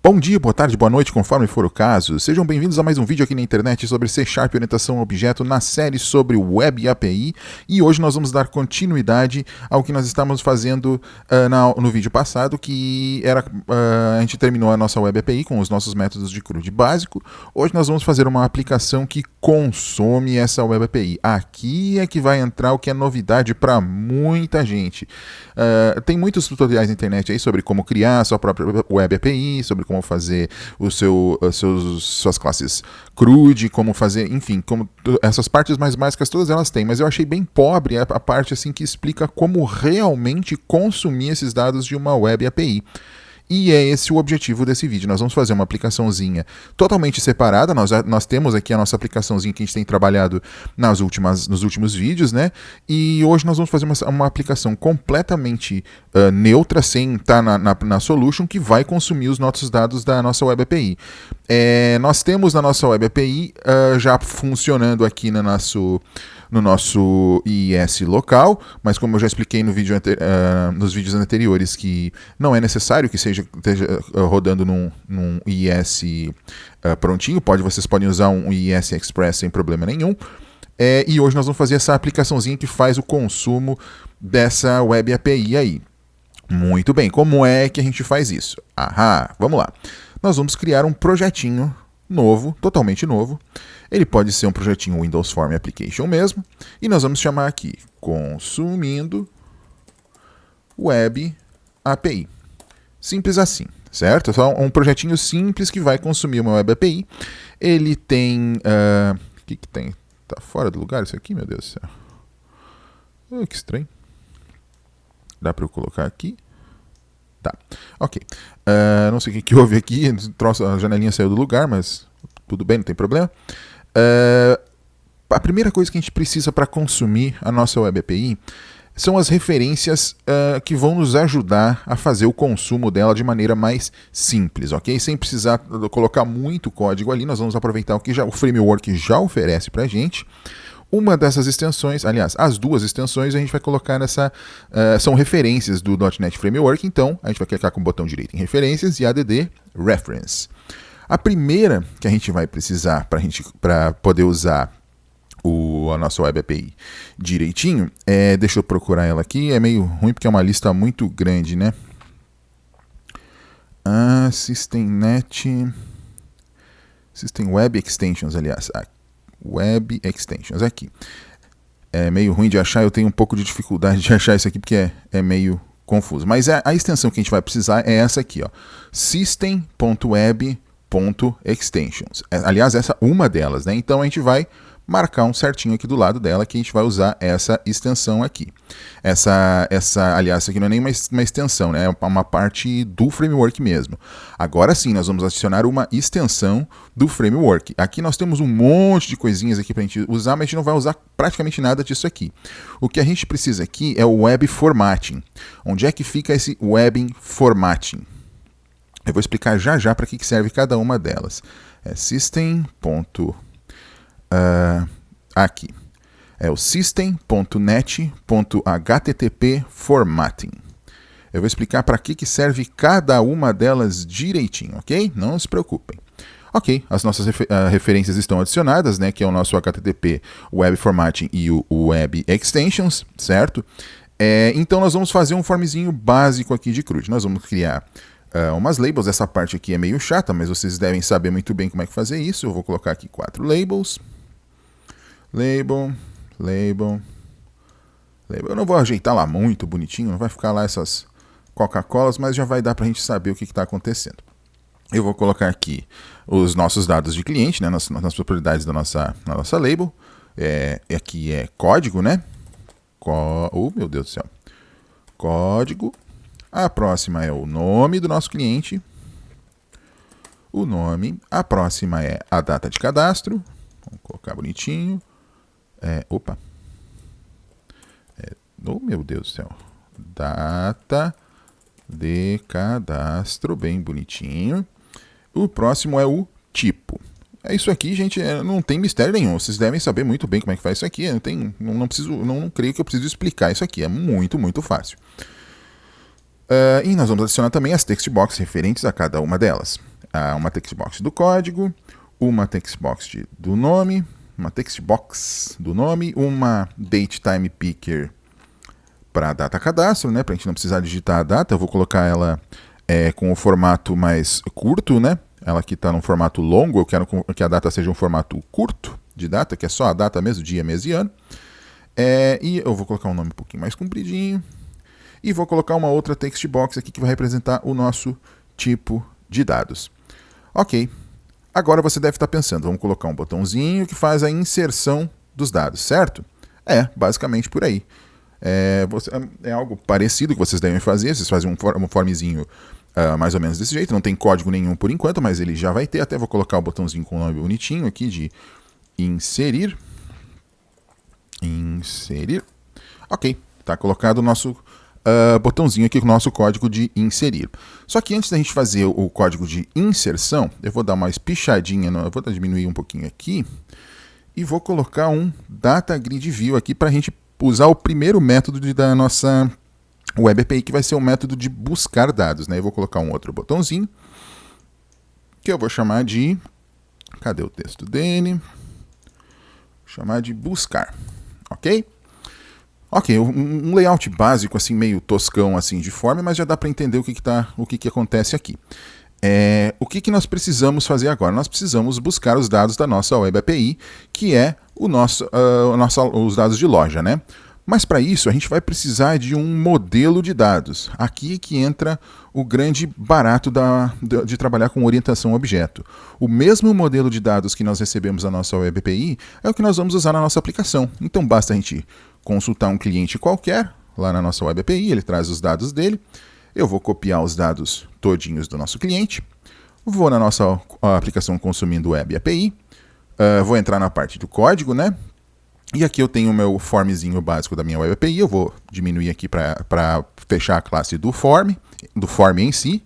Bom dia, boa tarde, boa noite, conforme for o caso. Sejam bem-vindos a mais um vídeo aqui na internet sobre C# e orientação a objeto na série sobre Web API. E hoje nós vamos dar continuidade ao que nós estávamos fazendo no vídeo passado, que era a gente terminou a nossa Web API com os nossos métodos de CRUD básico. Hoje nós vamos fazer uma aplicação que consome essa Web API. Aqui é que vai entrar o que é novidade para muita gente. Tem muitos tutoriais na internet aí sobre como criar a sua própria Web API, sobre como fazer suas classes CRUD, como fazer, enfim, como essas partes mais básicas todas elas têm, mas eu achei bem pobre a parte assim que explica como realmente consumir esses dados de uma Web API. E é esse o objetivo desse vídeo. Nós vamos fazer uma aplicaçãozinha totalmente separada. Nós temos aqui a nossa aplicaçãozinha que a gente tem trabalhado nos últimos vídeos, né? E hoje nós vamos fazer uma aplicação completamente neutra, sem estar na solution, que vai consumir os nossos dados da nossa Web API. Nós temos na nossa Web API já funcionando aqui no nosso IIS local, mas como eu já expliquei nos vídeos anteriores, que não é necessário que esteja rodando num IIS prontinho, vocês podem usar um IIS Express sem problema nenhum. E hoje nós vamos fazer essa aplicaçãozinha que faz o consumo dessa Web API aí. Muito bem, como é que a gente faz isso? Vamos lá. Nós vamos criar um projetinho novo, totalmente novo. Ele pode ser um projetinho Windows Form Application mesmo. E nós vamos chamar aqui consumindo Web API. Simples assim, certo? É só um projetinho simples que vai consumir uma Web API. Ele tem... O que tem? Tá fora do lugar isso aqui, meu Deus do céu. Que estranho. Dá para eu colocar aqui? Tá, ok. Não sei o que houve aqui, a janelinha saiu do lugar, mas tudo bem, não tem problema. A primeira coisa que a gente precisa para consumir a nossa Web API são as referências que vão nos ajudar a fazer o consumo dela de maneira mais simples, ok? Sem precisar colocar muito código ali, nós vamos aproveitar o que o framework já oferece para a gente. Uma dessas extensões, aliás, as duas extensões a gente vai colocar são referências do .NET Framework, então a gente vai clicar com o botão direito em referências e add reference. A primeira que a gente vai precisar para poder usar a nossa Web API direitinho, deixa eu procurar ela aqui, é meio ruim porque é uma lista muito grande, né? System Web Extensions, aliás, Web Extensions aqui. É meio ruim de achar, eu tenho um pouco de dificuldade de achar isso aqui porque é meio confuso. Mas a extensão que a gente vai precisar é essa aqui, ó, system.web.extensions. Aliás, essa é uma delas, né? Então a gente vai marcar um certinho aqui do lado dela que a gente vai usar essa extensão aqui. Aliás, essa aqui não é nem uma extensão, né? É uma parte do framework mesmo. Agora sim, nós vamos adicionar uma extensão do framework. Aqui nós temos um monte de coisinhas aqui para a gente usar, mas a gente não vai usar praticamente nada disso aqui. O que a gente precisa aqui é o Web Formatting. Onde é que fica esse Web Formatting? Eu vou explicar já para que serve cada uma delas. System. Aqui é o system.net.http formatting. Eu vou explicar para que serve cada uma delas direitinho, ok? Não se preocupem. Ok, as nossas referências estão adicionadas, né? Que é o nosso HTTP Web Formatting e o Web Extensions, certo? Então nós vamos fazer um formzinho básico aqui de CRUD. Nós vamos criar umas labels. Essa parte aqui é meio chata, mas vocês devem saber muito bem como é que fazer isso. Eu vou colocar aqui 4 labels. Label. Eu não vou ajeitar lá muito bonitinho, não vai ficar lá essas Coca-Colas, mas já vai dar para a gente saber o que está acontecendo. Eu vou colocar aqui os nossos dados de cliente, né, nas propriedades da nossa label. Aqui é código, né? Meu Deus do céu. Código. A próxima é o nome do nosso cliente. O nome. A próxima é a data de cadastro. Vamos colocar bonitinho. Meu Deus do céu. Data de cadastro, bem bonitinho. O próximo é o tipo. É isso aqui, gente, não tem mistério nenhum. Vocês devem saber muito bem como é que faz isso aqui. Não creio que eu preciso explicar isso aqui. É muito, muito fácil. E nós vamos adicionar também as text box referentes a cada uma delas. uma textbox do código, uma textbox do nome, uma datetime picker para data cadastro, né, para a gente não precisar digitar a data. Eu vou colocar ela com o formato mais curto, né? Ela aqui está num formato longo, eu quero que a data seja um formato curto de data, que é só a data mesmo, dia, mês e ano. E eu vou colocar um nome um pouquinho mais compridinho. E vou colocar uma outra text box aqui que vai representar o nosso tipo de dados. Ok. Agora você deve estar pensando, vamos colocar um botãozinho que faz a inserção dos dados, certo? Basicamente por aí. É algo parecido que vocês devem fazer, vocês fazem um formezinho mais ou menos desse jeito, não tem código nenhum por enquanto, mas ele já vai ter, até vou colocar o botãozinho com o nome bonitinho aqui de inserir. Ok, está colocado o nosso botãozinho aqui com o nosso código de inserir. Só que antes da gente fazer o código de inserção, eu vou dar uma espichadinha, eu vou diminuir um pouquinho aqui, e vou colocar um data grid view aqui para a gente usar o primeiro método da nossa Web API, que vai ser o método de buscar dados, né? Eu vou colocar um outro botãozinho, que eu vou chamar de... Cadê o texto dele? Vou chamar de buscar, ok? Ok, um layout básico, assim, meio toscão, assim, de forma, mas já dá para entender o que acontece aqui. O que nós precisamos fazer agora? Nós precisamos buscar os dados da nossa Web API, que é os dados de loja, né? Mas para isso a gente vai precisar de um modelo de dados. Aqui que entra o grande barato de trabalhar com orientação a objeto. O mesmo modelo de dados que nós recebemos na nossa Web API é o que nós vamos usar na nossa aplicação. Então basta a gente consultar um cliente qualquer lá na nossa Web API, ele traz os dados dele. Eu vou copiar os dados todinhos do nosso cliente, vou na nossa aplicação consumindo Web API, vou entrar na parte do código, né? E aqui eu tenho o meu formzinho básico da minha Web API, eu vou diminuir aqui para fechar a classe do form em si,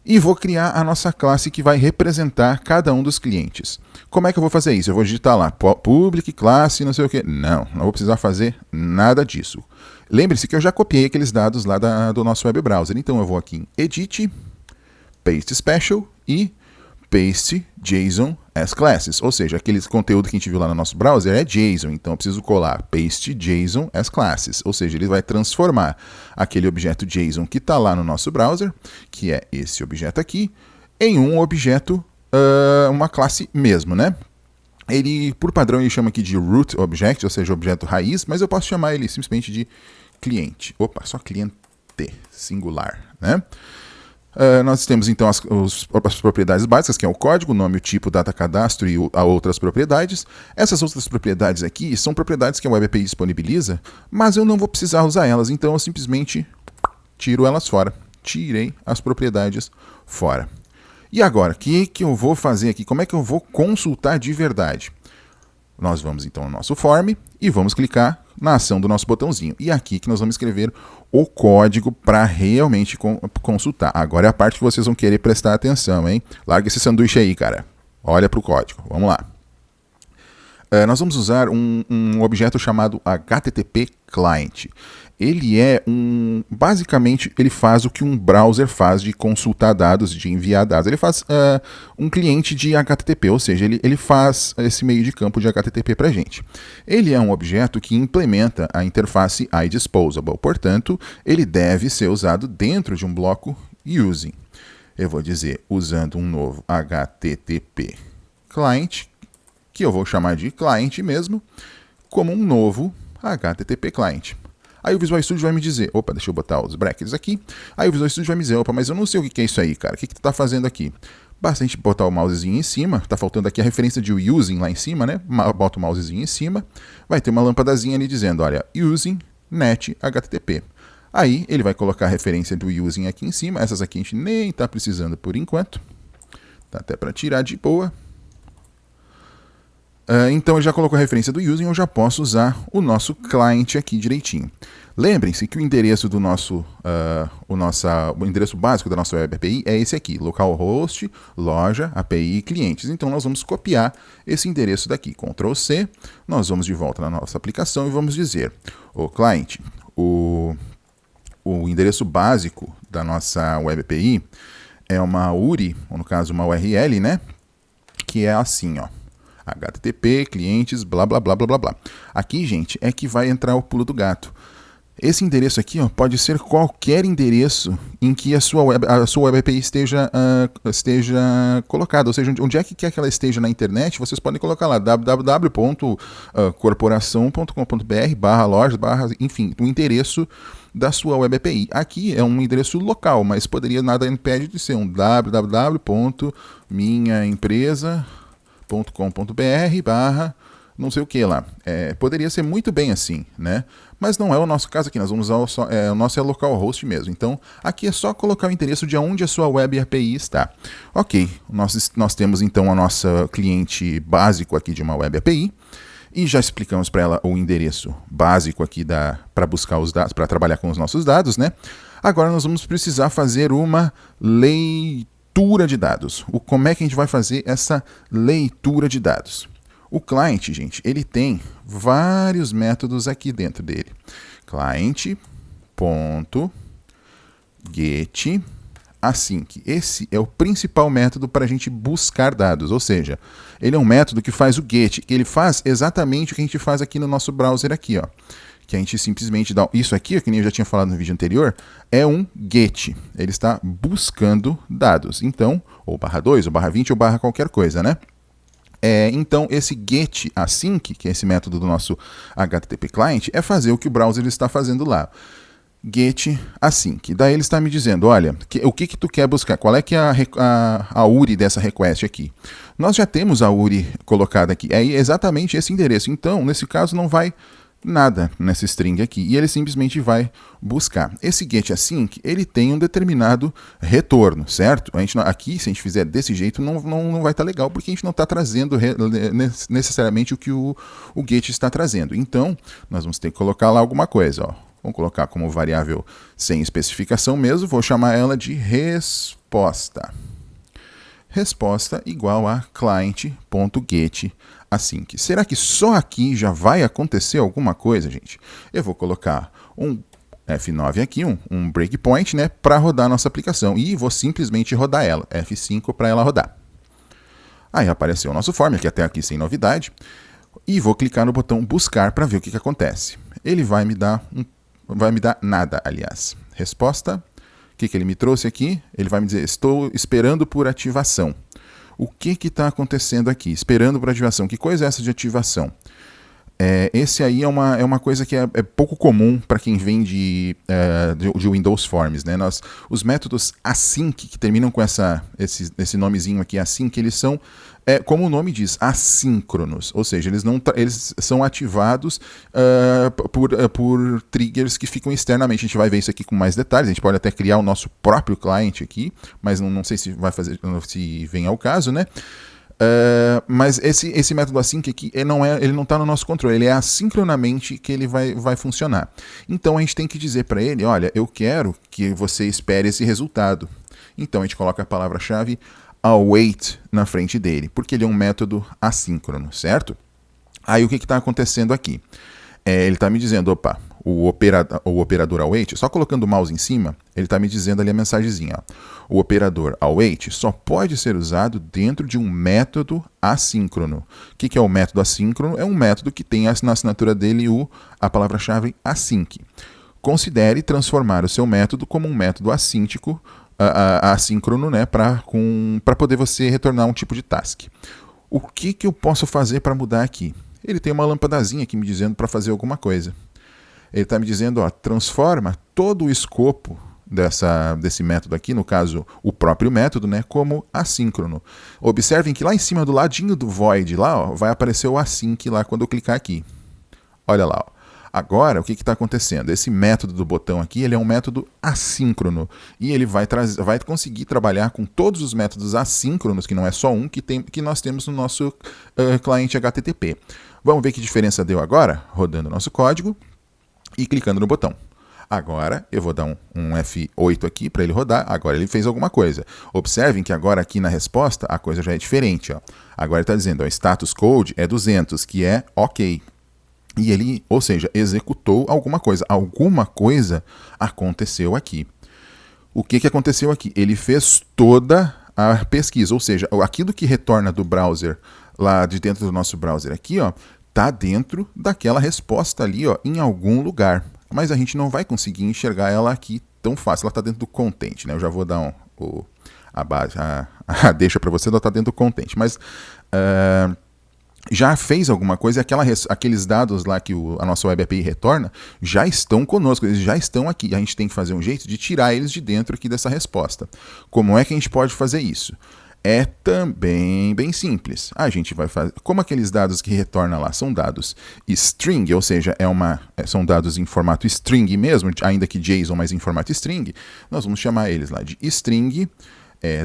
e vou criar a nossa classe que vai representar cada um dos clientes. Como é que eu vou fazer isso? Eu vou digitar lá, public, classe, não sei o que. Não vou precisar fazer nada disso. Lembre-se que eu já copiei aqueles dados lá do nosso web browser. Então eu vou aqui em Edit, Paste Special e Paste JSON as Classes. Ou seja, aquele conteúdo que a gente viu lá no nosso browser é JSON. Então eu preciso colar Paste JSON as Classes. Ou seja, ele vai transformar aquele objeto JSON que está lá no nosso browser, que é esse objeto aqui, em um objeto, uma classe mesmo, né? Ele, por padrão, ele chama aqui de root object, ou seja, objeto raiz, mas eu posso chamar ele simplesmente de cliente. Opa, só cliente, singular, né? Nós temos então as propriedades básicas, que é o código, o nome, o tipo, data cadastro e outras propriedades. Essas outras propriedades aqui são propriedades que a Web API disponibiliza, mas eu não vou precisar usar elas, então eu simplesmente tiro elas fora. Tirei as propriedades fora. E agora, o que eu vou fazer aqui? Como é que eu vou consultar de verdade? Nós vamos então no nosso form e vamos clicar na ação do nosso botãozinho. E aqui que nós vamos escrever o código para realmente consultar. Agora é a parte que vocês vão querer prestar atenção, hein? Larga esse sanduíche aí, cara. Olha para o código. Vamos lá. Nós vamos usar um objeto chamado HTTP Client. Ele basicamente, ele faz o que um browser faz de consultar dados, de enviar dados. Ele faz um cliente de HTTP, ou seja, ele faz esse meio de campo de HTTP para a gente. Ele é um objeto que implementa a interface iDisposable, portanto, ele deve ser usado dentro de um bloco using. Eu vou dizer, usando um novo HTTP Client, que eu vou chamar de cliente mesmo, como um novo HTTP Client. Aí o Visual Studio vai me dizer, opa, deixa eu botar os brackets aqui. Aí o Visual Studio vai me dizer, opa, mas eu não sei o que é isso aí, cara. O que tu tá fazendo aqui? Basta a gente botar o mousezinho em cima, tá faltando aqui a referência de using lá em cima, né? Bota o mousezinho em cima, vai ter uma lâmpadazinha ali dizendo, olha, using net HTTP. Aí ele vai colocar a referência do using aqui em cima, essas aqui a gente nem tá precisando por enquanto. Tá até para tirar de boa. Então ele já colocou a referência do using, eu já posso usar o nosso client aqui direitinho. Lembrem-se que o endereço do o endereço básico da nossa Web API é esse aqui, localhost, loja, API e clientes. Então nós vamos copiar esse endereço daqui, Ctrl C, nós vamos de volta na nossa aplicação e vamos dizer, o client, o endereço básico da nossa Web API é uma URI, ou no caso uma URL, né? Que é assim, ó. HTTP, clientes, blá, blá, blá, blá, blá, blá. Aqui, gente, é que vai entrar o pulo do gato. Esse endereço aqui, ó, pode ser qualquer endereço em que a sua web API esteja colocada, ou seja, onde é que quer que ela esteja na internet, vocês podem colocar lá www.corporação.com.br/lojas, enfim, o endereço da sua web API. Aqui é um endereço local, mas poderia nada impede de ser um www.minhaempresa.com.br/ não sei o que lá. Poderia ser muito bem assim, né? Mas não é o nosso caso aqui, nós vamos usar o nosso é localhost mesmo. Então, aqui é só colocar o endereço de onde a sua web API está. Ok, nós temos então a nossa cliente básico aqui de uma web API, e já explicamos para ela o endereço básico aqui para buscar os dados, para trabalhar com os nossos dados, né? Agora nós vamos precisar fazer uma leitura de dados. Como é que a gente vai fazer essa leitura de dados? O client, gente, ele tem vários métodos aqui dentro dele. Client.getAsync. Esse é o principal método para a gente buscar dados, ou seja, ele é um método que faz o get, que ele faz exatamente o que a gente faz aqui no nosso browser aqui, ó. Que a gente simplesmente dá... Isso aqui, que nem eu já tinha falado no vídeo anterior, é um get. Ele está buscando dados. Então, ou /2, ou /20, ou qualquer coisa, né? Então, esse getAsync, que é esse método do nosso HTTP client, é fazer o que o browser está fazendo lá. GetAsync. Daí ele está me dizendo, olha, o que tu quer buscar? Qual é que é a URI dessa request aqui? Nós já temos a URI colocada aqui. É exatamente esse endereço. Então, nesse caso, não vai nada nessa string aqui, e ele simplesmente vai buscar. Esse getAsync, ele tem um determinado retorno, certo? Aqui, se a gente fizer desse jeito, não vai estar legal, porque a gente não está trazendo necessariamente o que o get está trazendo. Então, nós vamos ter que colocar lá alguma coisa, ó. Vamos colocar como variável sem especificação mesmo, vou chamar ela de resposta. Resposta igual a client.getAsync. Será que só aqui já vai acontecer alguma coisa, gente? Eu vou colocar um F9 aqui, um breakpoint, né, para rodar a nossa aplicação. E vou simplesmente rodar ela, F5 para ela rodar. Aí apareceu o nosso form, que até aqui sem novidade. E vou clicar no botão buscar para ver o que acontece. Ele vai me dar nada, aliás. Resposta. O que ele me trouxe aqui? Ele vai me dizer, estou esperando por ativação. O que está acontecendo aqui? Esperando por ativação. Que coisa é essa de ativação? Esse aí é uma coisa que é pouco comum para quem vem de Windows Forms, né? Os métodos async, que terminam com esse nomezinho aqui, async, eles são, como o nome diz, assíncronos. Ou seja, eles são ativados por triggers que ficam externamente. A gente vai ver isso aqui com mais detalhes. A gente pode até criar o nosso próprio client aqui, mas não sei se se vem ao caso, né? Mas esse método async aqui, ele não está no nosso controle, ele é assincronamente que ele vai funcionar. Então a gente tem que dizer para ele, olha, eu quero que você espere esse resultado. Então a gente coloca a palavra-chave await na frente dele, porque ele é um método assíncrono, certo? Aí o que está acontecendo aqui? Ele está me dizendo, opa, o operador await, só colocando o mouse em cima, ele está me dizendo ali a mensagenzinha. Ó. O operador await só pode ser usado dentro de um método assíncrono. O que é o método assíncrono? É um método que tem na assinatura dele a palavra-chave async. Considere transformar o seu método como um método assíncrono, né, para poder você retornar um tipo de task. O que eu posso fazer para mudar aqui? Ele tem uma lâmpadazinha aqui me dizendo para fazer alguma coisa. Ele está me dizendo, ó, transforma todo o escopo desse método aqui, no caso, o próprio método, né, como assíncrono. Observem que lá em cima, do ladinho do void, lá, ó, vai aparecer o async lá quando eu clicar aqui. Olha lá, ó. Agora, o que está acontecendo? Esse método do botão aqui, ele é um método assíncrono. E ele vai conseguir trabalhar com todos os métodos assíncronos, que não é só um, que nós temos no nosso cliente HTTP. Vamos ver que diferença deu agora, rodando o nosso código e clicando no botão. Agora eu vou dar um F8 aqui para ele rodar. Agora ele fez alguma coisa. Observem que agora aqui na resposta a coisa já é diferente. Ó. Agora ele está dizendo, o status code é 200, que é ok. E ele, ou seja, executou alguma coisa. Alguma coisa aconteceu aqui. O que aconteceu aqui? Ele fez toda a pesquisa, ou seja, aquilo que retorna do browser, lá de dentro do nosso browser aqui, ó, tá dentro daquela resposta ali, ó, em algum lugar. Mas a gente não vai conseguir enxergar ela aqui tão fácil. Ela está dentro do content, né? Eu já vou dar a deixa para você, ela está dentro do content. Mas já fez alguma coisa, aqueles dados lá que a nossa Web API retorna já estão conosco, eles já estão aqui. A gente tem que fazer um jeito de tirar eles de dentro aqui dessa resposta. Como é que a gente pode fazer isso? É também bem simples. A gente vai fazer, como aqueles dados que retorna lá são dados string, ou seja, são dados em formato string mesmo, ainda que JSON, mas em formato string, nós vamos chamar eles lá de string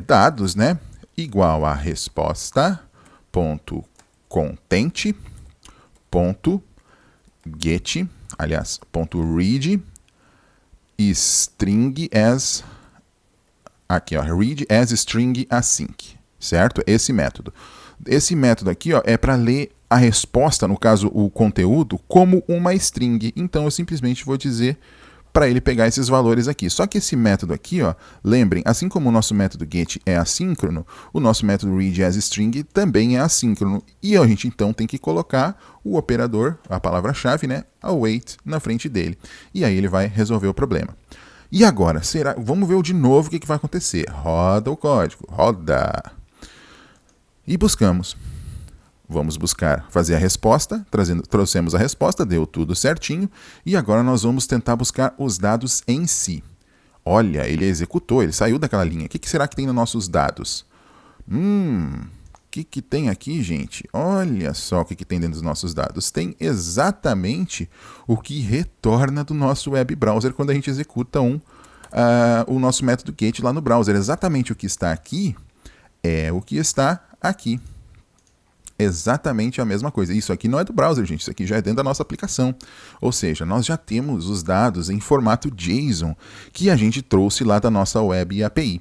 dados, né, igual a resposta.content.get, aliás, .read string as aqui, ó, read as string async, certo? Esse método. Esse método aqui, ó, é para ler a resposta, no caso o conteúdo, como uma string. Então eu simplesmente vou dizer para ele pegar esses valores aqui. Só que esse método aqui, ó, lembrem, assim como o nosso método get é assíncrono, o nosso método read as string também é assíncrono. E a gente então tem que colocar o operador, a palavra-chave, né, await, na frente dele. E aí ele vai resolver o problema. E agora, vamos ver de novo o que vai acontecer. Roda o código, roda. E buscamos. Vamos buscar, fazer a resposta, trouxemos a resposta, deu tudo certinho. E agora nós vamos tentar buscar os dados em si. Olha, ele executou, ele saiu daquela linha. O que será que tem nos nossos dados? O que tem aqui, gente? Olha só o que tem dentro dos nossos dados. Tem exatamente o que retorna do nosso web browser quando a gente executa o nosso método get lá no browser. Exatamente o que está aqui é o que está aqui. Exatamente a mesma coisa. Isso aqui não é do browser, gente. Isso aqui já é dentro da nossa aplicação. Ou seja, nós já temos os dados em formato JSON que a gente trouxe lá da nossa web API.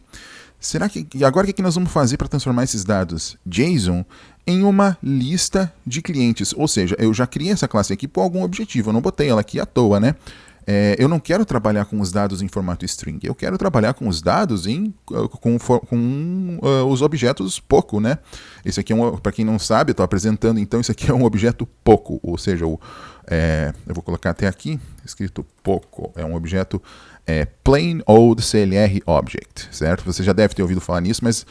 Agora o que nós vamos fazer para transformar esses dados JSON em uma lista de clientes? Ou seja, eu já criei essa classe aqui por algum objetivo, eu não botei ela aqui à toa, né? Eu não quero trabalhar com os dados em formato string, eu quero trabalhar com os dados com os objetos POCO, né? Esse aqui para quem não sabe, eu estou apresentando, então isso aqui é um objeto POCO, ou seja, eu vou colocar até aqui, escrito POCO, é um objeto Plain Old CLR Object, certo? Você já deve ter ouvido falar nisso, mas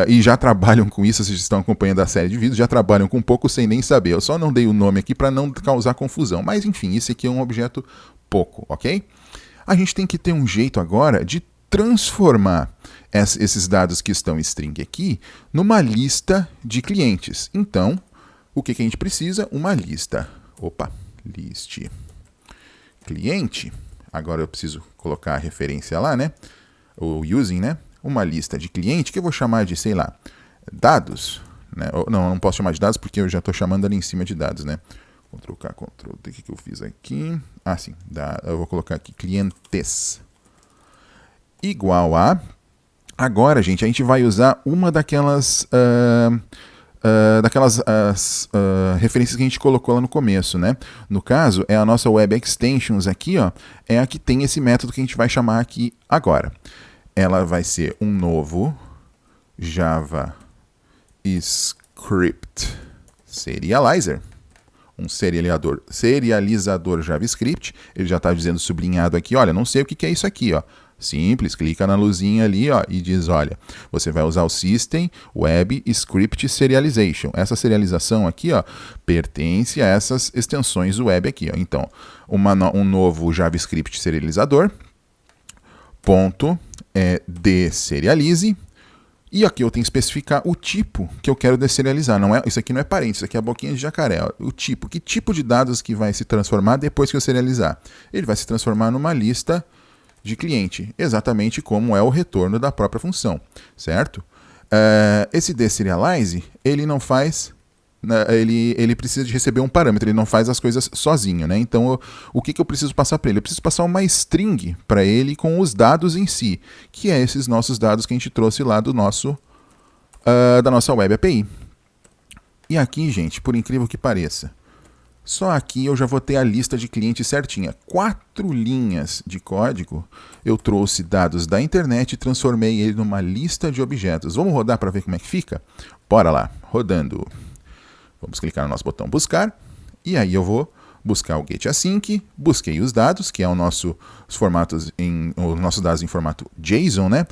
e já trabalham com isso, vocês estão acompanhando a série de vídeos, já trabalham com POCO sem nem saber. Eu só não dei o nome aqui para não causar confusão, mas enfim, esse aqui é um objeto POCO, ok? A gente tem que ter um jeito agora de transformar esses dados que estão em string aqui numa lista de clientes. Então, o que a gente precisa? Uma lista. List cliente. Agora eu preciso colocar a referência lá, né? O using, né? Uma lista de cliente que eu vou chamar de, sei lá, dados. Né? Não, eu não posso chamar de dados porque eu já estou chamando ali em cima de dados, né? Ctrl K, Ctrl D, o que eu fiz aqui? Sim, eu vou colocar aqui clientes. Igual a... Agora, gente, a gente vai usar uma daquelas referências que a gente colocou lá no começo, né? No caso, é a nossa Web Extensions aqui, ó, é a que tem esse método que a gente vai chamar aqui agora. Ela vai ser um novo JavaScript Serializer. Um serializador JavaScript. Ele já está dizendo sublinhado aqui, olha, não sei o que é isso aqui, ó. Simples, clica na luzinha ali, ó, e diz, olha, você vai usar o System Web Script Serialization. Essa serialização aqui, ó, pertence a essas extensões do web aqui, ó. Então, um novo JavaScript serializador, deserialize. E aqui eu tenho que especificar o tipo que eu quero deserializar. Isso aqui não é parênteses, isso aqui é a boquinha de jacaré. Ó. O tipo, que tipo de dados que vai se transformar depois que eu serializar? Ele vai se transformar numa lista de cliente, exatamente como é o retorno da própria função, certo? Esse deserialize, ele não faz... Ele precisa de receber um parâmetro, ele não faz as coisas sozinho, né? Então, o que eu preciso passar para ele? Eu preciso passar uma string para ele com os dados em si, que é esses nossos dados que a gente trouxe lá da nossa Web API. E aqui, gente, por incrível que pareça, Só aqui eu já vou ter a lista de clientes certinha. 4 linhas de código, eu trouxe dados da internet e transformei ele numa lista de objetos. Vamos rodar para ver como é que fica? Bora lá, rodando. Vamos clicar no nosso botão buscar, e aí eu vou buscar o getAsync, busquei os dados, que é os nossos dados em formato JSON, né?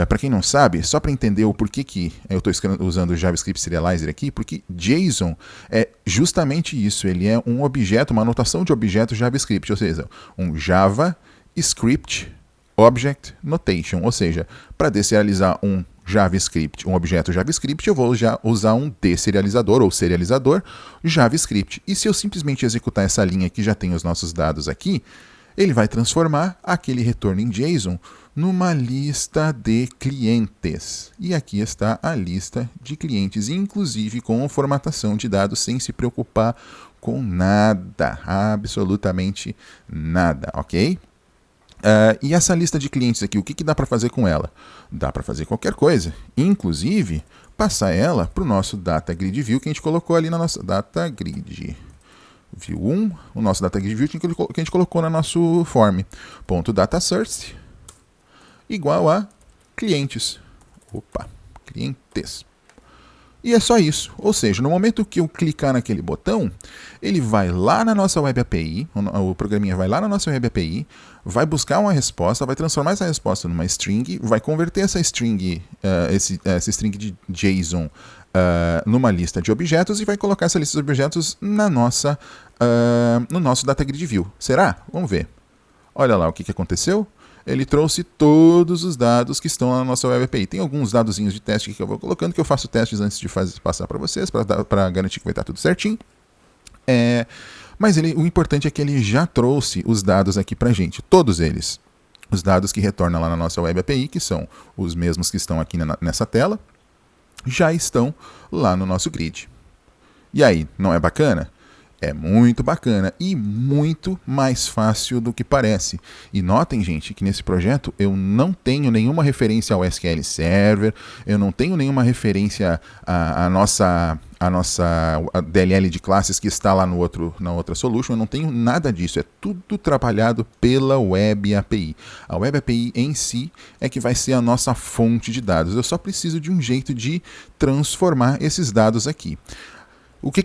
Para quem não sabe, só para entender o porquê que eu estou usando o JavaScript Serializer aqui, porque JSON é justamente isso, ele é um objeto, uma anotação de objeto JavaScript, ou seja, um JavaScript Object Notation, ou seja, para deserializar um JavaScript, um objeto JavaScript, eu vou já usar um deserializador ou serializador JavaScript. E se eu simplesmente executar essa linha que já tem os nossos dados aqui, ele vai transformar aquele retorno em JSON numa lista de clientes. E aqui está a lista de clientes, inclusive com formatação de dados, sem se preocupar com nada, absolutamente nada, ok? E essa lista de clientes aqui, o que dá para fazer com ela? Dá para fazer qualquer coisa, inclusive passar ela para o nosso Data Grid View que a gente colocou ali na nossa Data Grid View 1, o nosso Data Grid View que a gente colocou no nosso form. Data source igual a clientes. Opa, clientes. E é só isso, ou seja, no momento que eu clicar naquele botão, ele vai lá na nossa Web API, o programinha vai lá na nossa Web API, vai buscar uma resposta, vai transformar essa resposta numa string, vai converter essa string, essa string de JSON numa lista de objetos e vai colocar essa lista de objetos no nosso Data Grid View. Será? Vamos ver. Olha lá o que aconteceu. Ele trouxe todos os dados que estão lá na nossa Web API. Tem alguns dadozinhos de teste aqui que eu vou colocando, que eu faço testes antes de passar para vocês, para garantir que vai estar tudo certinho. Mas o importante é que ele já trouxe os dados aqui para a gente, todos eles. Os dados que retornam lá na nossa Web API, que são os mesmos que estão aqui nessa tela, já estão lá no nosso grid. E aí, não é bacana? É muito bacana e muito mais fácil do que parece. E notem, gente, que nesse projeto eu não tenho nenhuma referência ao SQL Server, eu não tenho nenhuma referência à nossa DLL de classes que está lá na outra solution, eu não tenho nada disso, é tudo trabalhado pela Web API. A Web API em si é que vai ser a nossa fonte de dados, eu só preciso de um jeito de transformar esses dados aqui. O que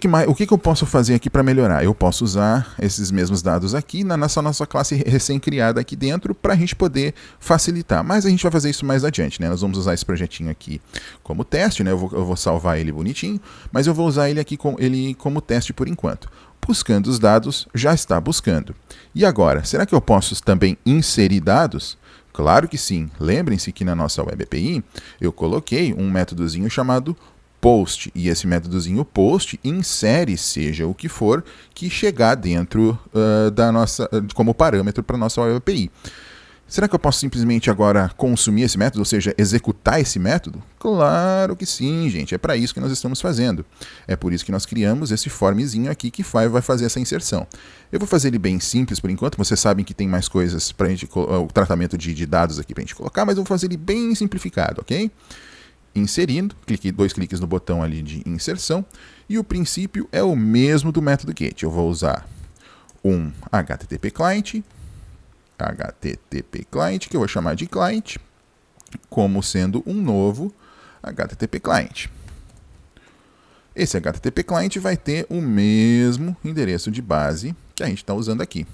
eu posso fazer aqui para melhorar? Eu posso usar esses mesmos dados aqui na nossa classe recém-criada aqui dentro para a gente poder facilitar. Mas a gente vai fazer isso mais adiante, né? Nós vamos usar esse projetinho aqui como teste, né? Eu vou salvar ele bonitinho, mas eu vou usar ele aqui como teste por enquanto. Buscando os dados, já está buscando. E agora, será que eu posso também inserir dados? Claro que sim. Lembrem-se que na nossa Web API eu coloquei um métodozinho chamado post, e esse métodozinho post insere seja o que for que chegar dentro como parâmetro para a nossa Web API. Será que eu posso simplesmente agora consumir esse método, ou seja, executar esse método? Claro que sim, gente, é para isso que nós estamos fazendo. É por isso que nós criamos esse formzinho aqui que vai fazer essa inserção. Eu vou fazer ele bem simples por enquanto, vocês sabem que tem mais coisas para o tratamento de dados aqui para a gente colocar, mas eu vou fazer ele bem simplificado, ok? Inserindo, dois cliques no botão ali de inserção, e o princípio é o mesmo do método get. Eu vou usar um HTTP client, que eu vou chamar de client, como sendo um novo HTTP client. Esse HTTP client vai ter o mesmo endereço de base que a gente está usando aqui.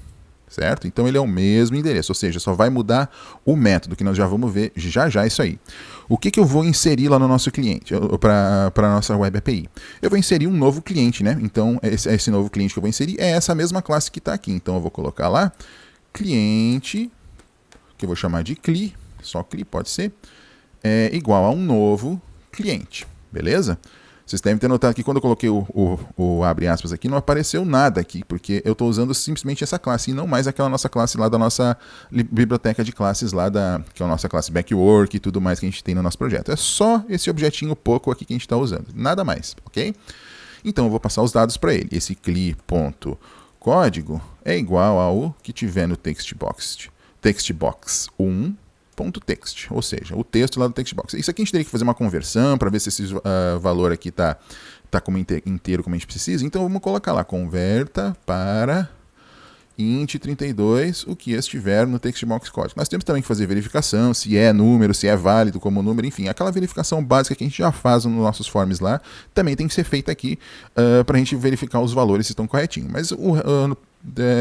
Certo? Então ele é o mesmo endereço, ou seja, só vai mudar o método, que nós já vamos ver já isso aí. O que eu vou inserir lá no nosso cliente, para a nossa Web API? Eu vou inserir um novo cliente, né? Então esse novo cliente que eu vou inserir é essa mesma classe que está aqui. Então eu vou colocar lá, cliente, que eu vou chamar de CLI, só CLI pode ser, igual a um novo cliente, beleza? Vocês devem ter notado que quando eu coloquei o abre aspas aqui, não apareceu nada aqui, porque eu estou usando simplesmente essa classe e não mais aquela nossa classe lá da nossa biblioteca de classes lá, que é a nossa classe backwork e tudo mais que a gente tem no nosso projeto. É só esse objetinho pouco aqui que a gente está usando, nada mais, ok? Então eu vou passar os dados para ele. Esse cli.código é igual ao que tiver no textbox1.text, ou seja, o texto lá do textbox. Isso aqui a gente teria que fazer uma conversão para ver se esse valor aqui está tá como inteiro como a gente precisa, então vamos colocar lá, converta para int32 o que estiver no textbox código. Nós temos também que fazer verificação, se é número, se é válido como número, enfim, aquela verificação básica que a gente já faz nos nossos forms lá, também tem que ser feita aqui para a gente verificar os valores se estão corretinhos. Mas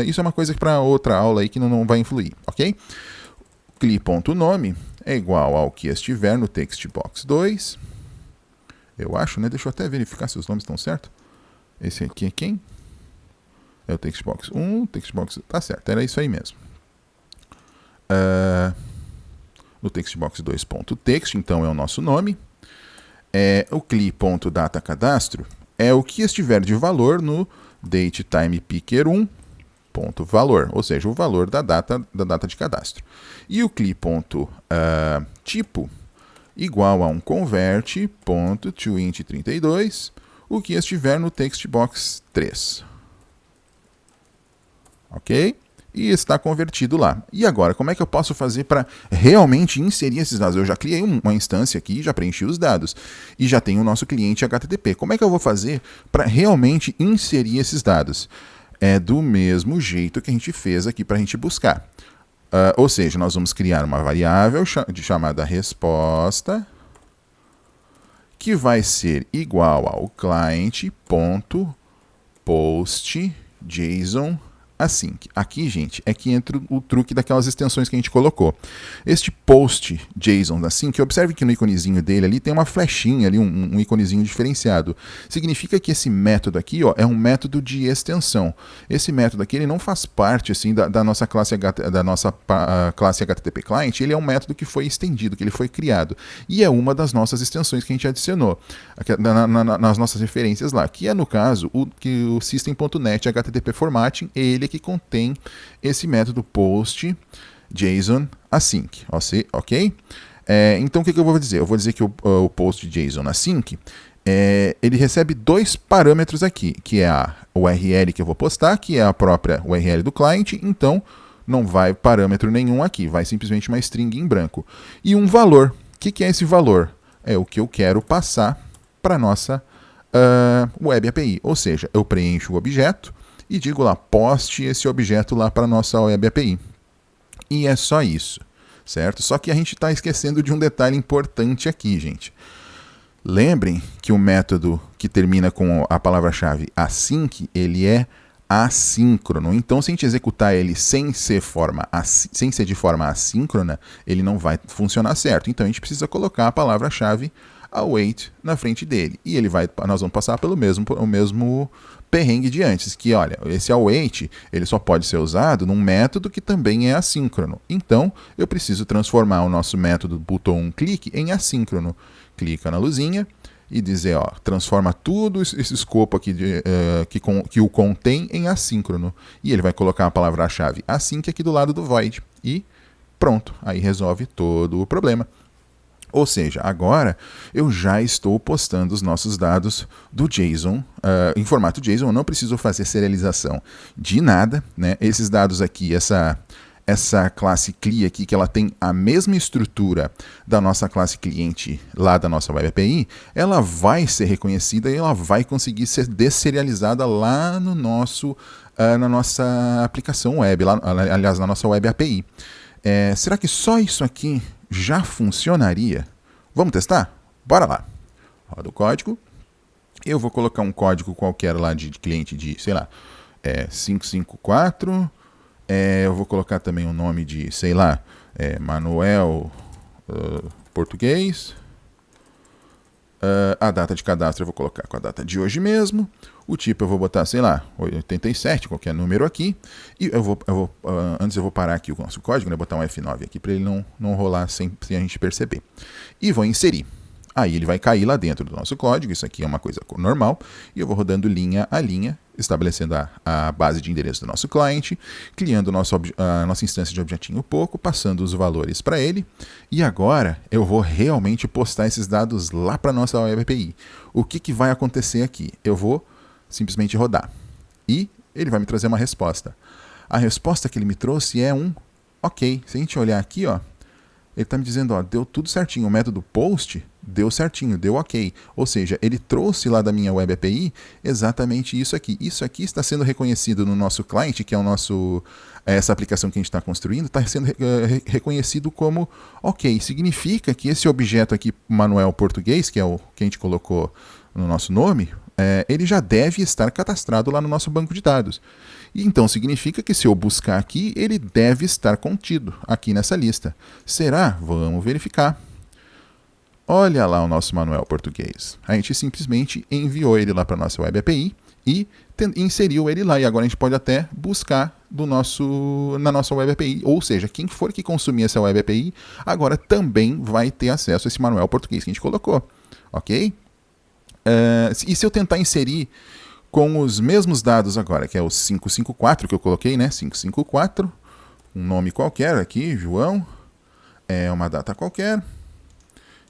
isso é uma coisa para outra aula aí que não vai influir, ok? cli.nome é igual ao que estiver no textbox 2. Eu acho, né? Deixa eu até verificar se os nomes estão certos. Esse aqui é quem? É o textbox 1, textbox... Tá certo, era isso aí mesmo. No textbox 2.text, então é o nosso nome. O cli.datacadastro é o que estiver de valor no datetimepicker1.valor, ou seja, o valor da data de cadastro. E o cli.tipo igual a um convert.toInt32, o que estiver no textbox 3. Ok? E está convertido lá. E agora, como é que eu posso fazer para realmente inserir esses dados? Eu já criei uma instância aqui, já preenchi os dados. E já tenho o nosso cliente HTTP. Como é que eu vou fazer para realmente inserir esses dados? É do mesmo jeito que a gente fez aqui para a gente buscar. Ou seja, nós vamos criar uma variável chamada resposta, que vai ser igual ao client.postJSON async. Aqui, gente, é que entra o truque daquelas extensões que a gente colocou. Este post.json async, observe que no iconezinho dele ali tem uma flechinha ali, um iconezinho diferenciado. Significa que esse método aqui, ó, é um método de extensão. Esse método aqui, ele não faz parte assim da nossa classe classe HTTP Client, ele é um método que foi estendido, que ele foi criado. E é uma das nossas extensões que a gente adicionou nas nossas referências lá, que é no caso o System.net HTTP Formatting, ele que contém esse método post.json async, ok? Então o que eu vou dizer? Eu vou dizer que o post.json async ele recebe dois parâmetros aqui, que é a URL que eu vou postar, que é a própria URL do client, então não vai parâmetro nenhum aqui, vai simplesmente uma string em branco. E um valor. O que é esse valor? É o que eu quero passar para a nossa Web API, ou seja, eu preencho o objeto e digo lá, poste esse objeto lá para a nossa Web API. E é só isso, certo? Só que a gente está esquecendo de um detalhe importante aqui, gente. Lembrem que o método que termina com a palavra-chave async, ele é assíncrono. Então, se a gente executar ele sem ser de forma assíncrona, ele não vai funcionar certo. Então, a gente precisa colocar a palavra-chave await na frente dele. E nós vamos passar pelo mesmo perrengue de antes, que olha, esse await ele só pode ser usado num método que também é assíncrono. Então, eu preciso transformar o nosso método buttonClick em assíncrono. Clica na luzinha e dizer, ó, transforma tudo esse escopo aqui que o contém em assíncrono. E ele vai colocar a palavra-chave async aqui do lado do void. E pronto, aí resolve todo o problema. Ou seja, agora eu já estou postando os nossos dados do JSON em formato JSON. Eu não preciso fazer serialização de nada, né? Esses dados aqui, essa classe CLI aqui, que ela tem a mesma estrutura da nossa classe cliente lá da nossa Web API, ela vai ser reconhecida e ela vai conseguir ser desserializada lá no na nossa aplicação web, aliás, na nossa Web API. Será que só isso aqui já funcionaria? Vamos testar? Bora lá. Roda o código. Eu vou colocar um código qualquer lá de cliente de, sei lá, 554. Eu vou colocar também um nome de, sei lá, Manuel Português. A data de cadastro eu vou colocar com a data de hoje mesmo. O tipo eu vou botar, sei lá, 87, qualquer número aqui. E antes eu vou parar aqui o nosso código, né, botar um F9 aqui para ele não rolar sem a gente perceber. E vou inserir. Aí ele vai cair lá dentro do nosso código, isso aqui é uma coisa normal, e eu vou rodando linha a linha, estabelecendo a base de endereço do nosso cliente, criando a nossa instância de objetinho pouco, passando os valores para ele, e agora eu vou realmente postar esses dados lá para a nossa Web API. O que vai acontecer aqui? Eu vou simplesmente rodar, e ele vai me trazer uma resposta. A resposta que ele me trouxe é um OK. Se a gente olhar aqui, ó, ele está me dizendo, ó, deu tudo certinho, o método post deu certinho, deu ok. Ou seja, ele trouxe lá da minha Web API exatamente isso aqui. Isso aqui está sendo reconhecido no nosso client, que é o nosso, essa aplicação que a gente está construindo, está sendo reconhecido como ok. Significa que esse objeto aqui, Manuel Português, que é o que a gente colocou no nosso nome, ele já deve estar cadastrado lá no nosso banco de dados. E então significa que se eu buscar aqui, ele deve estar contido aqui nessa lista. Será? Vamos verificar. Olha lá o nosso Manuel Português. A gente simplesmente enviou ele lá para a nossa Web API e inseriu ele lá. E agora a gente pode até buscar na nossa Web API. Ou seja, quem for que consumir essa Web API, agora também vai ter acesso a esse Manuel Português que a gente colocou. Ok? E se eu tentar inserir com os mesmos dados agora, que é o 554 que eu coloquei, né? 554, um nome qualquer aqui, João, uma data qualquer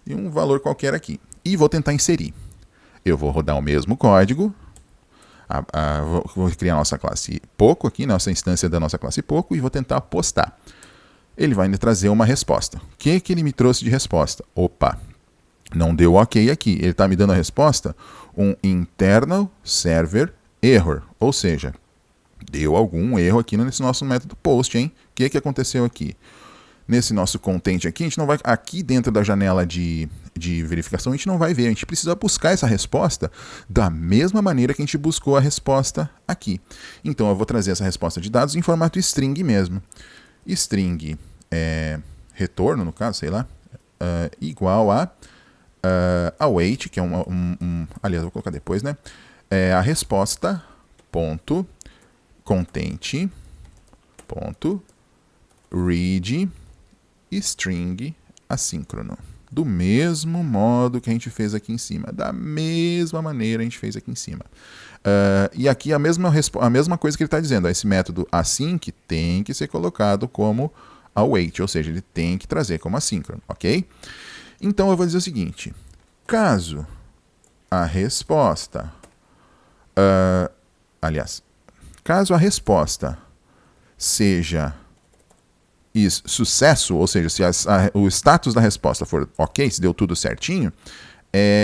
e um valor qualquer aqui. E vou tentar inserir. Eu vou rodar o mesmo código, vou criar a nossa classe Poco aqui, nossa instância da nossa classe Poco, e vou tentar postar. Ele vai me trazer uma resposta. O que ele me trouxe de resposta? Opa, não deu ok aqui. Ele está me dando a resposta, um internal server error. Ou seja, deu algum erro aqui nesse nosso método post, hein? O que aconteceu aqui? Nesse nosso content aqui, a gente não vai, aqui dentro da janela de verificação, a gente não vai ver. A gente precisa buscar essa resposta da mesma maneira que a gente buscou a resposta aqui. Então, eu vou trazer essa resposta de dados em formato string mesmo. String retorno, no caso, sei lá, igual a await, que é aliás, vou colocar depois, né? A resposta ponto content ponto read string assíncrono. Do mesmo modo que a gente fez aqui em cima. Da mesma maneira a gente fez aqui em cima. E aqui a mesma coisa que ele está dizendo. Esse método async tem que ser colocado como await, ou seja, ele tem que trazer como assíncrono, ok? Então eu vou dizer o seguinte. Caso a resposta... caso a resposta seja sucesso, ou seja, se o status da resposta for ok, se deu tudo certinho,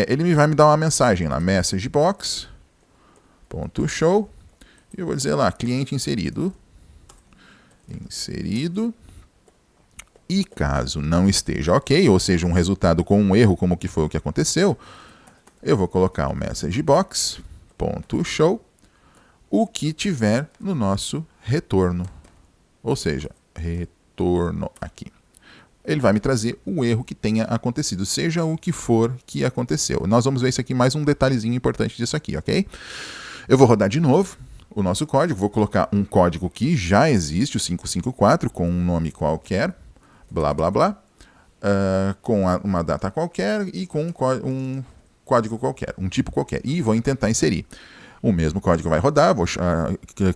ele vai me dar uma mensagem lá, messagebox.show, e eu vou dizer lá, cliente inserido, e caso não esteja ok, ou seja, um resultado com um erro, como que foi o que aconteceu, eu vou colocar o messagebox.show, o que tiver no nosso retorno, ou seja, retorno aqui. Ele vai me trazer o erro que tenha acontecido, seja o que for que aconteceu. Nós vamos ver isso aqui, mais um detalhezinho importante disso aqui, ok? Eu vou rodar de novo o nosso código, vou colocar um código que já existe, o 554, com um nome qualquer, blá blá blá, com uma data qualquer e com um código qualquer, um tipo qualquer, e vou tentar inserir. O mesmo código vai rodar, vou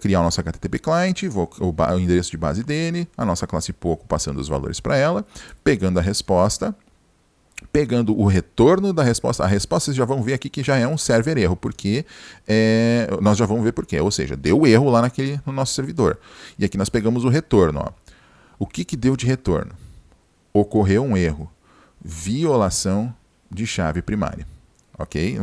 criar o nosso HTTP client, o endereço de base dele, a nossa classe Poco passando os valores para ela, pegando a resposta, pegando o retorno da resposta. A resposta vocês já vão ver aqui que já é um server erro, porque nós já vamos ver por quê. Ou seja, deu erro lá no nosso servidor. E aqui nós pegamos o retorno. Ó. O que deu de retorno? Ocorreu um erro. Violação de chave primária. Ok?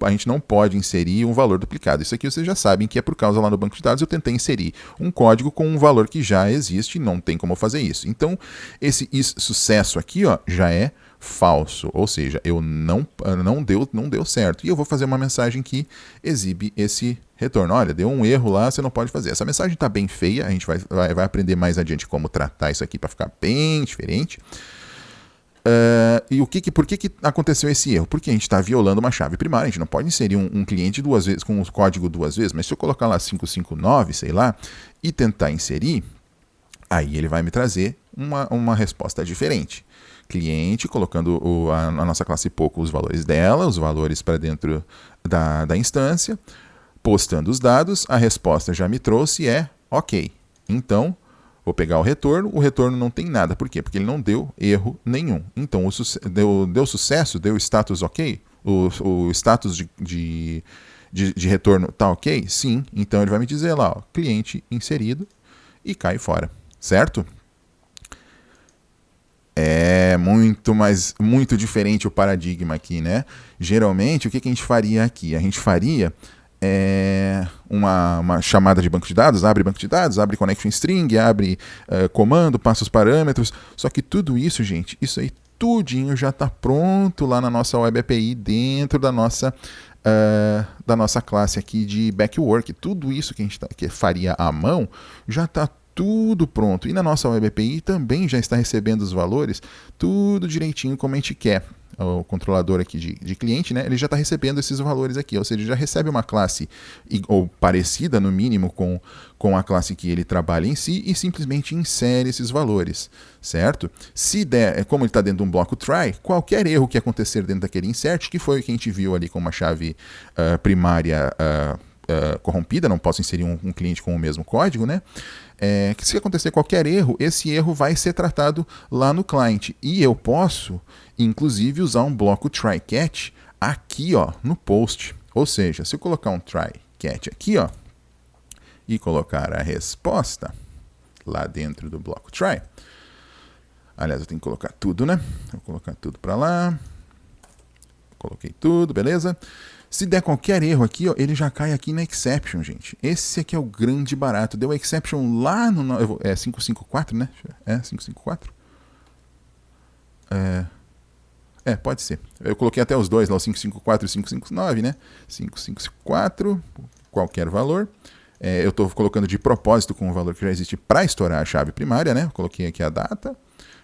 A gente não pode inserir um valor duplicado. Isso aqui vocês já sabem que é por causa lá no banco de dados eu tentei inserir um código com um valor que já existe e não tem como fazer isso. Então, esse sucesso aqui ó, já é falso, ou seja, não deu certo. E eu vou fazer uma mensagem que exibe esse retorno. Olha, deu um erro lá, você não pode fazer. Essa mensagem está bem feia, a gente vai aprender mais adiante como tratar isso aqui para ficar bem diferente. E por que aconteceu esse erro? Porque a gente está violando uma chave primária, a gente não pode inserir um cliente duas vezes com o código duas vezes, mas se eu colocar lá 559, sei lá, e tentar inserir, aí ele vai me trazer uma resposta diferente. Cliente colocando a nossa classe Poco, os valores dela, os valores para dentro da instância, postando os dados, a resposta já me trouxe ok. Então, vou pegar o retorno não tem nada. Por quê? Porque ele não deu erro nenhum. Então, deu sucesso, deu status ok? O status de retorno está ok? Sim. Então, ele vai me dizer lá, ó, cliente inserido e cai fora. Certo? É muito diferente o paradigma aqui, né? Geralmente, o que a gente faria aqui? A gente faria uma chamada de banco de dados, abre connection string, abre comando, passa os parâmetros. Só que tudo isso, gente, isso aí tudinho já está pronto lá na nossa Web API dentro da nossa classe aqui de backwork. Tudo isso que a gente que faria à mão já está tudo pronto. E na nossa Web API também já está recebendo os valores tudo direitinho como a gente quer. O controlador aqui de cliente, né, ele já está recebendo esses valores aqui, ou seja, já recebe uma classe ou parecida, no mínimo, com a classe que ele trabalha em si e simplesmente insere esses valores, certo? Se der, como ele está dentro de um bloco try, qualquer erro que acontecer dentro daquele insert, que foi o que a gente viu ali com uma chave primária corrompida, não posso inserir um cliente com o mesmo código, né? Que se acontecer qualquer erro, esse erro vai ser tratado lá no cliente. E eu posso, inclusive, usar um bloco try-catch aqui, ó, no post. Ou seja, se eu colocar um try-catch aqui, ó, e colocar a resposta lá dentro do bloco try. Aliás, eu tenho que colocar tudo, né? Vou colocar tudo para lá. Coloquei tudo, beleza? Se der qualquer erro aqui, ó, ele já cai aqui na exception, gente. Esse aqui é o grande barato. Deu a exception lá no... É 554, né? É 554? Pode ser. Eu coloquei até os dois lá, o 554 e o 559, né? 554, qualquer valor. Eu estou colocando de propósito com o valor que já existe para estourar a chave primária, né? Coloquei aqui a data.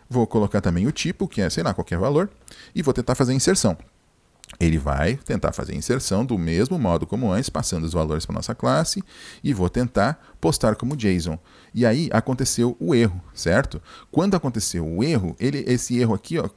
Vou colocar também o tipo, que é, sei lá, qualquer valor. E vou tentar fazer a inserção. Ele vai tentar fazer a inserção do mesmo modo como antes, passando os valores para nossa classe, e vou tentar postar como JSON. E aí aconteceu o erro, certo? Quando aconteceu o erro, esse erro aqui, ó,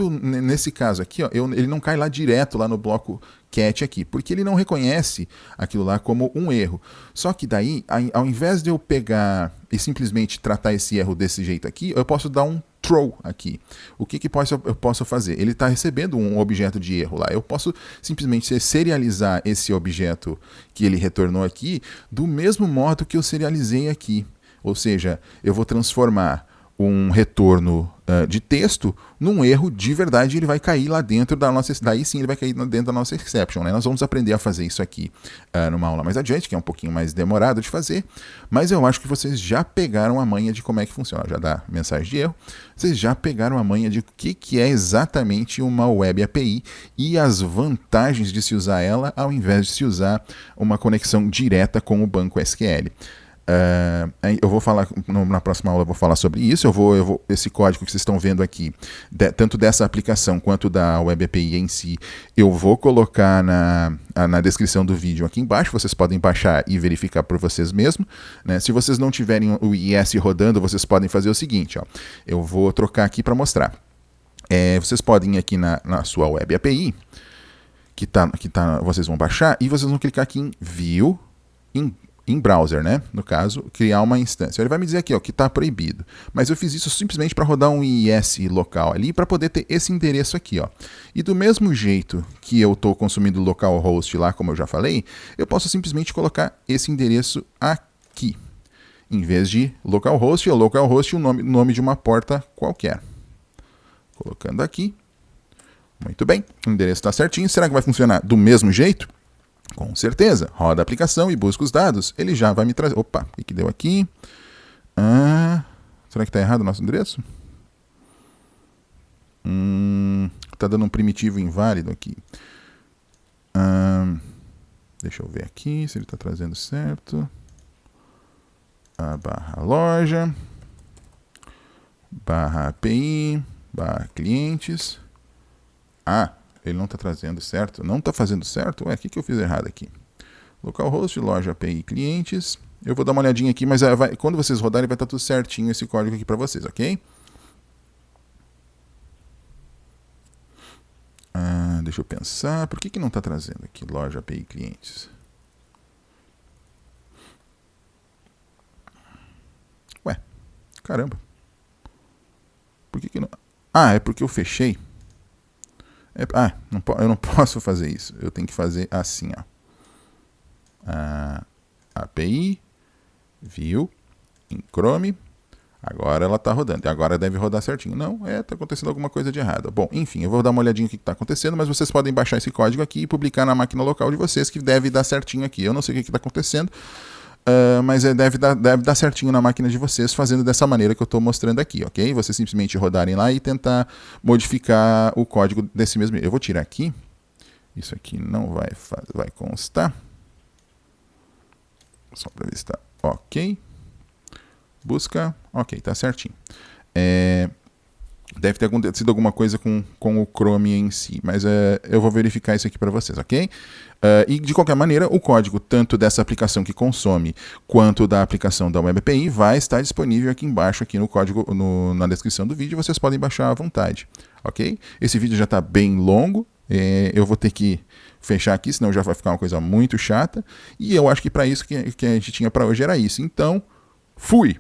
nesse caso aqui, ó, ele não cai lá direto lá no bloco cat aqui, porque ele não reconhece aquilo lá como um erro. Só que daí, ao invés de eu pegar e simplesmente tratar esse erro desse jeito aqui, eu posso dar um throw aqui. O que eu posso fazer? Ele está recebendo um objeto de erro lá. Eu posso simplesmente serializar esse objeto que ele retornou aqui do mesmo modo que eu serializei aqui. Ou seja, eu vou transformar um retorno de texto num erro de verdade, ele vai cair lá dentro da nossa... Daí sim ele vai cair dentro da nossa exception, né? Nós vamos aprender a fazer isso aqui numa aula mais adiante, que é um pouquinho mais demorado de fazer, mas eu acho que vocês já pegaram a manha de como é que funciona. Já dá mensagem de erro. Vocês já pegaram a manha de o que é exatamente uma Web API e as vantagens de se usar ela ao invés de se usar uma conexão direta com o banco SQL. Eu vou falar na próxima aula, eu vou falar sobre isso. Esse código que vocês estão vendo aqui, tanto dessa aplicação quanto da Web API em si, eu vou colocar na descrição do vídeo aqui embaixo. Vocês podem baixar e verificar por vocês mesmos, né? Se vocês não tiverem o IS rodando, vocês podem fazer o seguinte, ó. Eu vou trocar aqui para mostrar. Vocês podem ir aqui na sua Web API, vocês vão baixar e vocês vão clicar aqui em View, em browser, né? No caso, criar uma instância. Ele vai me dizer aqui, ó, que está proibido. Mas eu fiz isso simplesmente para rodar um IIS local ali, para poder ter esse endereço aqui, ó. E do mesmo jeito que eu estou consumindo localhost lá, como eu já falei, eu posso simplesmente colocar esse endereço aqui. Em vez de localhost, o nome de uma porta qualquer. Colocando aqui. Muito bem, o endereço está certinho. Será que vai funcionar do mesmo jeito? Com certeza. Roda a aplicação e busca os dados. Ele já vai me trazer... Opa, o que deu aqui? Será que está errado o nosso endereço? Está dando um primitivo inválido aqui. Deixa eu ver aqui se ele está trazendo certo. Barra loja. Barra API. Barra clientes. Ele não está trazendo certo. Não está fazendo certo? Ué, o que eu fiz errado aqui? Localhost, loja, API, clientes. Eu vou dar uma olhadinha aqui, mas quando vocês rodarem vai estar tudo certinho esse código aqui para vocês, ok? Deixa eu pensar. Por que não está trazendo aqui loja, API, clientes? Ué, caramba. Por que não... é porque eu fechei. Eu não posso fazer isso. Eu tenho que fazer assim, ó. API, View, em Chrome, Agora ela está rodando. E agora deve rodar certinho. Não, está acontecendo alguma coisa de errado. Bom, enfim, eu vou dar uma olhadinha no que está acontecendo, mas vocês podem baixar esse código aqui e publicar na máquina local de vocês, que deve dar certinho aqui. Eu não sei o que está acontecendo, mas deve dar certinho na máquina de vocês, fazendo dessa maneira que eu estou mostrando aqui, ok? Vocês simplesmente rodarem lá e tentar modificar o código desse mesmo. Eu vou tirar aqui. Isso aqui não vai constar. Só para ver se está ok. Busca. Ok, tá certinho. Deve ter acontecido alguma coisa com o Chrome em si, mas eu vou verificar isso aqui para vocês, ok? E de qualquer maneira, o código tanto dessa aplicação que consome quanto da aplicação da Web API vai estar disponível aqui embaixo, aqui no código, na descrição do vídeo, vocês podem baixar à vontade, ok? Esse vídeo já está bem longo, eu vou ter que fechar aqui, senão já vai ficar uma coisa muito chata, e eu acho que para isso que a gente tinha para hoje era isso. Então, fui!